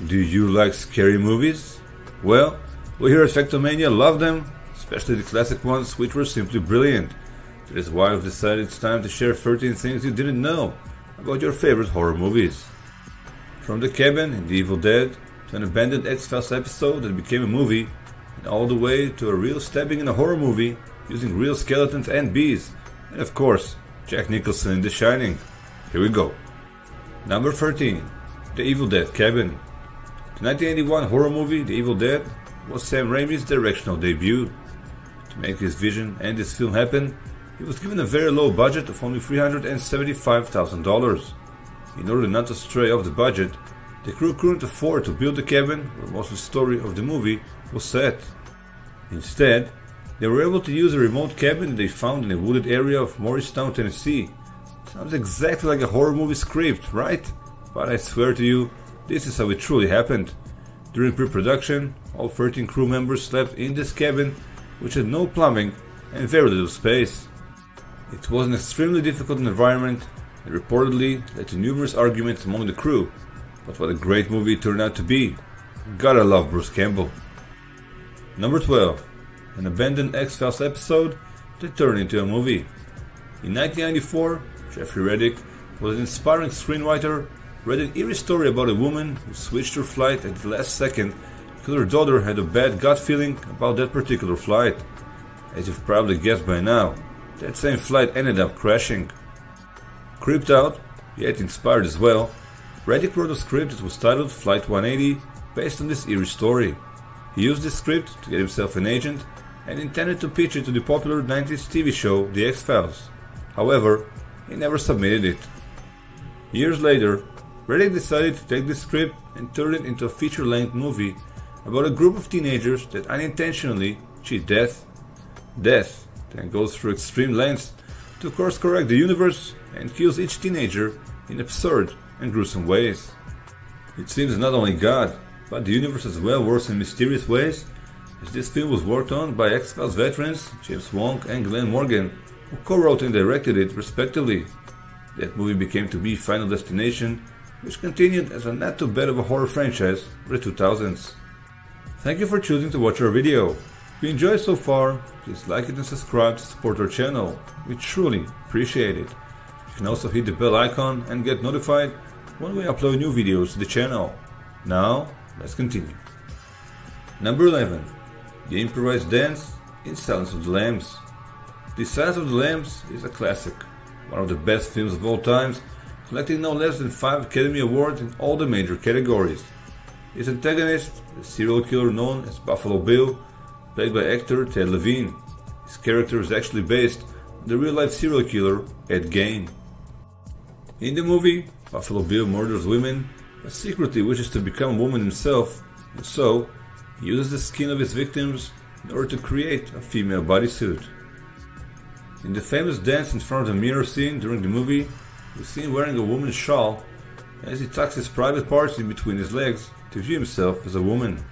Do you like scary movies? Well, we here at Factomania love them, especially the classic ones, which were simply brilliant. That is why we've decided it's time to share 13 things you didn't know about your favorite horror movies. From the cabin in The Evil Dead, to an abandoned X-Files episode that became a movie, and all the way to a real stabbing in a horror movie using real skeletons and bees, and of course, Jack Nicholson in The Shining. Here we go. Number 13. The Evil Dead Cabin. The 1981 horror movie The Evil Dead was Sam Raimi's directional debut. To make his vision and this film happen, he was given a very low budget of only $375,000. In order not to stray off the budget, the crew couldn't afford to build the cabin where most of the story of the movie was set. Instead, they were able to use a remote cabin that they found in a wooded area of Morristown, Tennessee. Sounds exactly like a horror movie script, right? But I swear to you, this is how it truly happened. During pre-production, all 13 crew members slept in this cabin, which had no plumbing and very little space. It was an extremely difficult environment and reportedly led to numerous arguments among the crew, but what a great movie it turned out to be. Gotta love Bruce Campbell. Number 12. An abandoned X-Files episode that turned into a movie. In 1994, Jeffrey Reddick was an inspiring screenwriter, read an eerie story about a woman who switched her flight at the last second because her daughter had a bad gut feeling about that particular flight. As you've probably guessed by now, that same flight ended up crashing. Creeped out, yet inspired as well, Reddick wrote a script that was titled Flight 180 based on this eerie story. He used this script to get himself an agent and intended to pitch it to the popular 90s TV show The X-Files. However, he never submitted it. Years later, Reddick decided to take this script and turn it into a feature-length movie about a group of teenagers that unintentionally cheat death. Death then goes through extreme lengths to course correct the universe and kills each teenager in absurd and gruesome ways. It seems not only God, but the universe as well works in mysterious ways, as this film was worked on by X-Files veterans James Wong and Glenn Morgan, who co-wrote and directed it respectively. That movie became to be Final Destination, which continued as a not too bad of a horror franchise for the 2000s. Thank you for choosing to watch our video. If you enjoyed so far, please like it and subscribe to support our channel. We truly appreciate it. You can also hit the bell icon and get notified when we upload new videos to the channel. Now, let's continue. Number 11. The improvised dance in Silence of the Lambs. The Silence of the Lambs is a classic, one of the best films of all times, collecting no less than 5 Academy Awards in all the major categories. Its antagonist, the serial killer known as Buffalo Bill, played by actor Ted Levine. His character is actually based on the real-life serial killer Ed Gein. In the movie, Buffalo Bill murders women, but secretly wishes to become a woman himself, and so he uses the skin of his victims in order to create a female bodysuit. In the famous dance in front of the mirror scene during the movie, we're seen wearing a woman's shawl as he tucks his private parts in between his legs to view himself as a woman.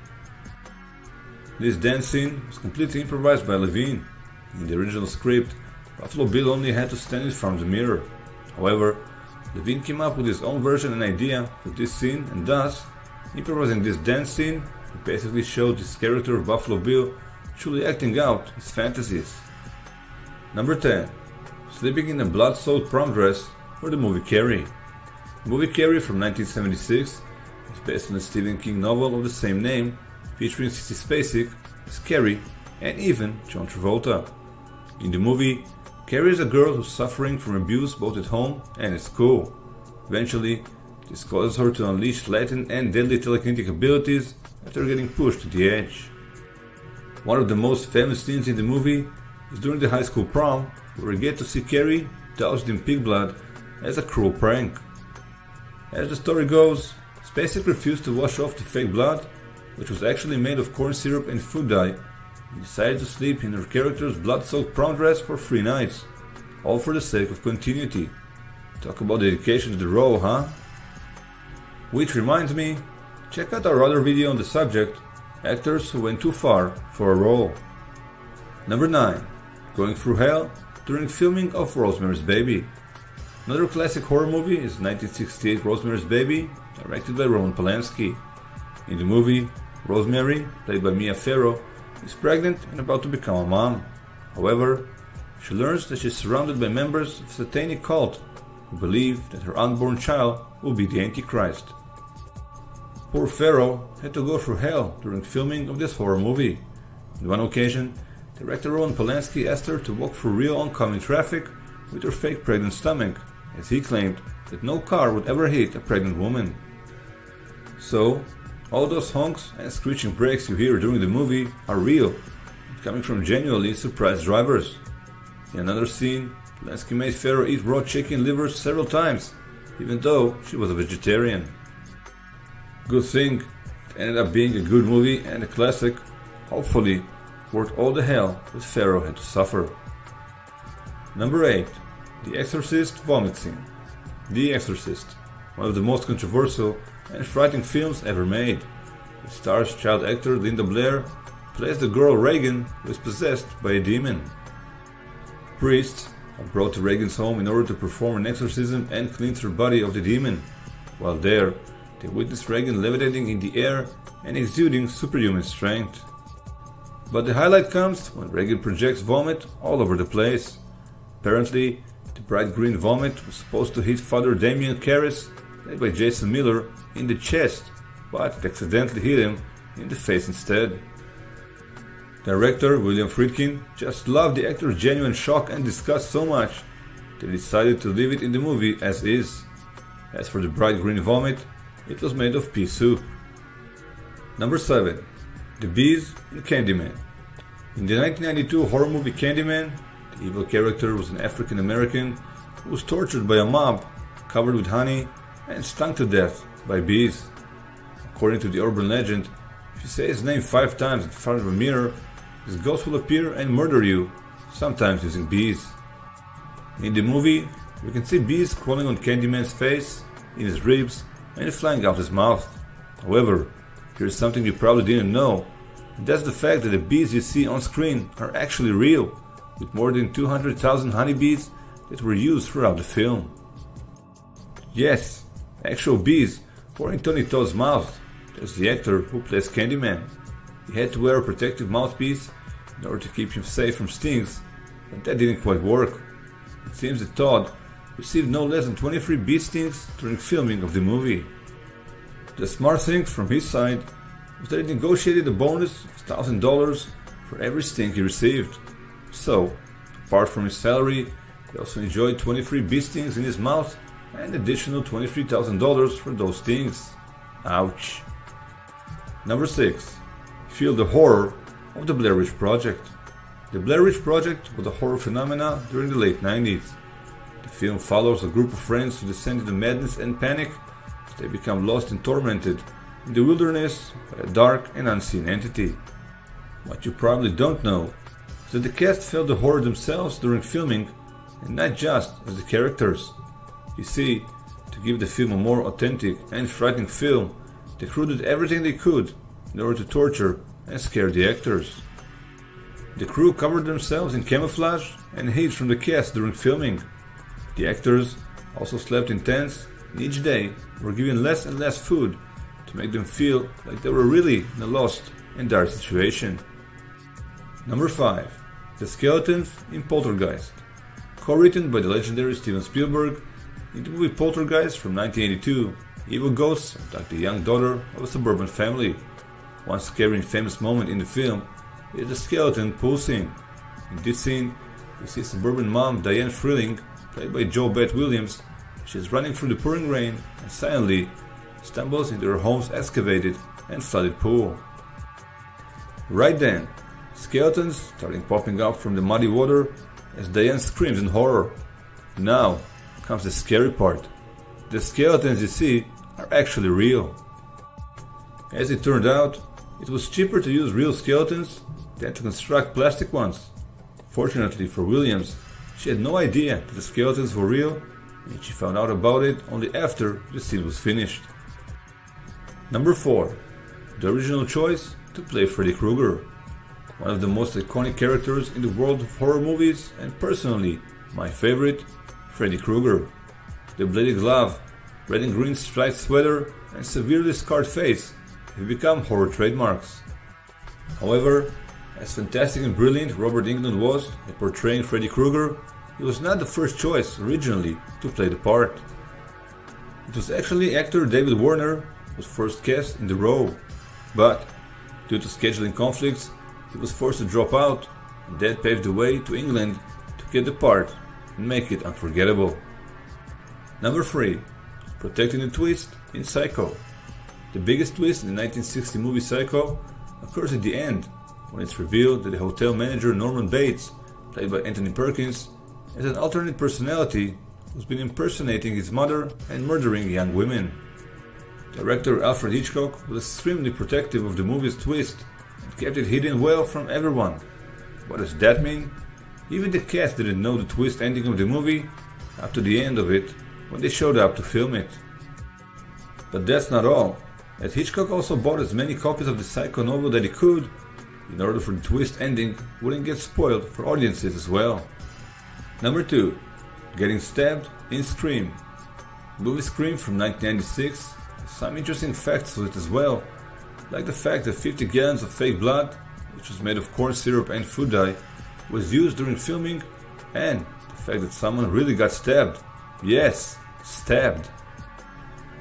This dance scene was completely improvised by Levine. In the original script, Buffalo Bill only had to stand in front of the mirror. However, Levine came up with his own version and idea for this scene, and thus, improvising this dance scene, he basically showed his character of Buffalo Bill truly acting out his fantasies. Number 10. Sleeping in a blood-soaked prom dress for the movie Carrie. The movie Carrie from 1976 is based on a Stephen King novel of the same name, featuring Sissy Spacek as Carrie and even John Travolta. In the movie, Carrie is a girl who's suffering from abuse both at home and at school. Eventually, this causes her to unleash latent and deadly telekinetic abilities after getting pushed to the edge. One of the most famous scenes in the movie is during the high school prom, where we get to see Carrie doused in pig blood as a cruel prank. As the story goes, Spacek refused to wash off the fake blood, which was actually made of corn syrup and food dye, and decided to sleep in her character's blood-soaked prom dress for 3 nights, all for the sake of continuity. Talk about dedication to the role, huh? Which reminds me, check out our other video on the subject, actors who went too far for a role. Number 9. Going through hell during filming of Rosemary's Baby. Another classic horror movie is 1968 Rosemary's Baby, directed by Roman Polanski. In the movie, Rosemary, played by Mia Farrow, is pregnant and about to become a mom. However, she learns that she is surrounded by members of a satanic cult who believe that her unborn child will be the Antichrist. Poor Farrow had to go through hell during filming of this horror movie. On one occasion, director Roman Polanski asked her to walk through real oncoming traffic with her fake pregnant stomach, as he claimed that no car would ever hit a pregnant woman. So, all those honks and screeching brakes you hear during the movie are real, coming from genuinely surprised drivers. In another scene, Polanski made Farrow eat raw chicken livers several times, even though she was a vegetarian. Good thing it ended up being a good movie and a classic, hopefully worth all the hell that Farrow had to suffer. Number 8. The Exorcist vomit scene. The Exorcist, one of the most controversial and frightening films ever made. It stars child actor Linda Blair, plays the girl Regan, who is possessed by a demon. Priests are brought to Regan's home in order to perform an exorcism and cleanse her body of the demon. While there, they witness Regan levitating in the air and exuding superhuman strength. But the highlight comes when Regan projects vomit all over the place. Apparently, the bright green vomit was supposed to hit Father Damien Karras, played by Jason Miller, in the chest, but it accidentally hit him in the face instead. Director William Friedkin just loved the actor's genuine shock and disgust so much that he decided to leave it in the movie as is. As for the bright green vomit, it was made of pea soup. Number 7. The Bees and Candyman. In the 1992 horror movie Candyman, the evil character was an African American who was tortured by a mob, covered with honey, and stung to death by bees. According to the urban legend, if you say his name 5 times in front of a mirror, his ghost will appear and murder you, sometimes using bees. In the movie, you can see bees crawling on Candyman's face, in his ribs, and flying out his mouth. However, here's something you probably didn't know, and that's the fact that the bees you see on screen are actually real, with more than 200,000 honeybees that were used throughout the film. Yes, actual bees pouring Tony Todd's mouth. That's the actor who plays Candyman. He had to wear a protective mouthpiece in order to keep him safe from stings, but that didn't quite work. It seems that Todd received no less than 23 bee stings during filming of the movie. The smart thing from his side was that he negotiated a bonus of $1,000 for every sting he received. So, apart from his salary, he also enjoyed 23 bee stings in his mouth and additional $23,000 for those stings. Ouch. Number 6. Feel the horror of the Blair Witch Project. The Blair Witch Project was a horror phenomena during the late 90s. The film follows a group of friends who descend into madness and panic as they become lost and tormented in the wilderness by a dark and unseen entity. What you probably don't know is that the cast felt the horror themselves during filming and not just as the characters. You see, to give the film a more authentic and frightening film, they crew did everything they could in order to torture and scare the actors. The crew covered themselves in camouflage and hid from the cast during filming. The actors also slept in tents and each day were given less and less food to make them feel like they were really in a lost and dire situation. Number 5. The Skeletons in Poltergeist. Co-written by the legendary Steven Spielberg, in the movie Poltergeist from 1982, evil ghosts attack the young daughter of a suburban family. One scary and famous moment in the film is the skeleton pool scene. In this scene, we see suburban mom Diane Freeling, played by Jo Beth Williams. She is running through the pouring rain and silently stumbles into her home's excavated and flooded pool. Right then, skeletons starting popping up from the muddy water as Diane screams in horror. Now comes the scary part. The skeletons you see are actually real. As it turned out, it was cheaper to use real skeletons than to construct plastic ones. Fortunately for Williams, she had no idea that the skeletons were real, and she found out about it only after the scene was finished. Number 4. The original choice to play Freddy Krueger. One of the most iconic characters in the world of horror movies, and personally, my favorite, Freddy Krueger. The bloody glove, red and green striped sweater, and severely scarred face have become horror trademarks. However, as fantastic and brilliant Robert Englund was at portraying Freddy Krueger, he was not the first choice originally to play the part. It was actually actor David Warner who was first cast in the role, but due to scheduling conflicts, he was forced to drop out, and that paved the way to Englund to get the part and make it unforgettable. Number 3. Protecting the twist in Psycho. The biggest twist in the 1960 movie Psycho occurs at the end, when it's revealed that the hotel manager Norman Bates, played by Anthony Perkins, has an alternate personality who's been impersonating his mother and murdering young women. Director Alfred Hitchcock was extremely protective of the movie's twist and kept it hidden well from everyone. What does that mean? Even the cast didn't know the twist ending of the movie up to the end of it when they showed up to film it. But that's not all, as Hitchcock also bought as many copies of the Psycho novel that he could, in order for the twist ending wouldn't get spoiled for audiences as well. Number 2. Getting stabbed in Scream. The movie Scream from 1996 has some interesting facts to it as well, like the fact that 50 gallons of fake blood, which was made of corn syrup and food dye, was used during filming, and the fact that someone really got stabbed. Yes, stabbed.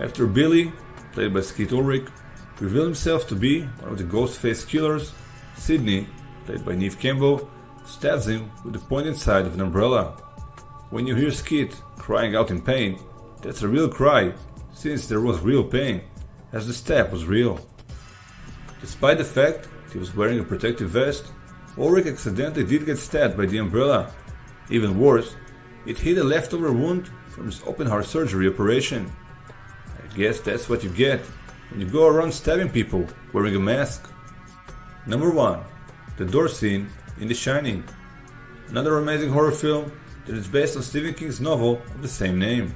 After Billy, played by Skeet Ulrich, revealed himself to be one of the ghost-faced killers, Sidney, played by Neve Campbell, stabs him with the pointed side of an umbrella. When you hear Skeet crying out in pain, that's a real cry, since there was real pain, as the stab was real. Despite the fact that he was wearing a protective vest, Ulrich accidentally did get stabbed by the umbrella. Even worse, it hit a leftover wound from his open-heart surgery operation. I guess that's what you get when you go around stabbing people wearing a mask. Number 1. The door scene in The Shining. Another amazing horror film that is based on Stephen King's novel of the same name.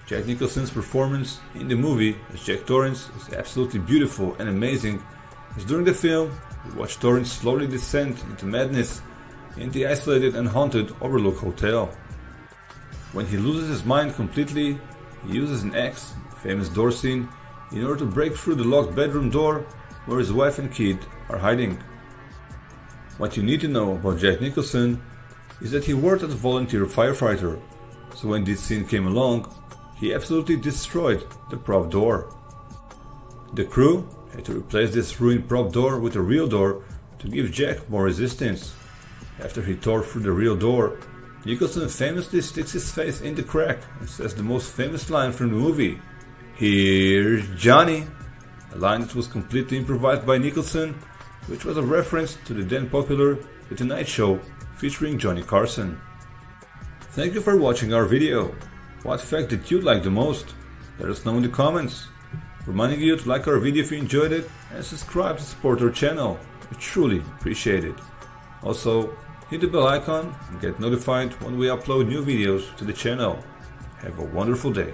Jack Nicholson's performance in the movie as Jack Torrance is absolutely beautiful and amazing, as during the film we watch Torrance slowly descend into madness in the isolated and haunted Overlook Hotel. When he loses his mind completely, he uses an axe, the famous door scene, in order to break through the locked bedroom door where his wife and kid are hiding. What you need to know about Jack Nicholson is that he worked as a volunteer firefighter, so when this scene came along, he absolutely destroyed the prop door. The crew had to replace this ruined prop door with a real door to give Jack more resistance. After he tore through the real door, Nicholson famously sticks his face in the crack and says the most famous line from the movie, "Here's Johnny," a line that was completely improvised by Nicholson, which was a reference to the then popular The Tonight Show featuring Johnny Carson. Thank you for watching our video. What fact did you like the most? Let us know in the comments. Reminding you to like our video if you enjoyed it and subscribe to support our channel. We truly appreciate it. Also, hit the bell icon and get notified when we upload new videos to the channel. Have a wonderful day.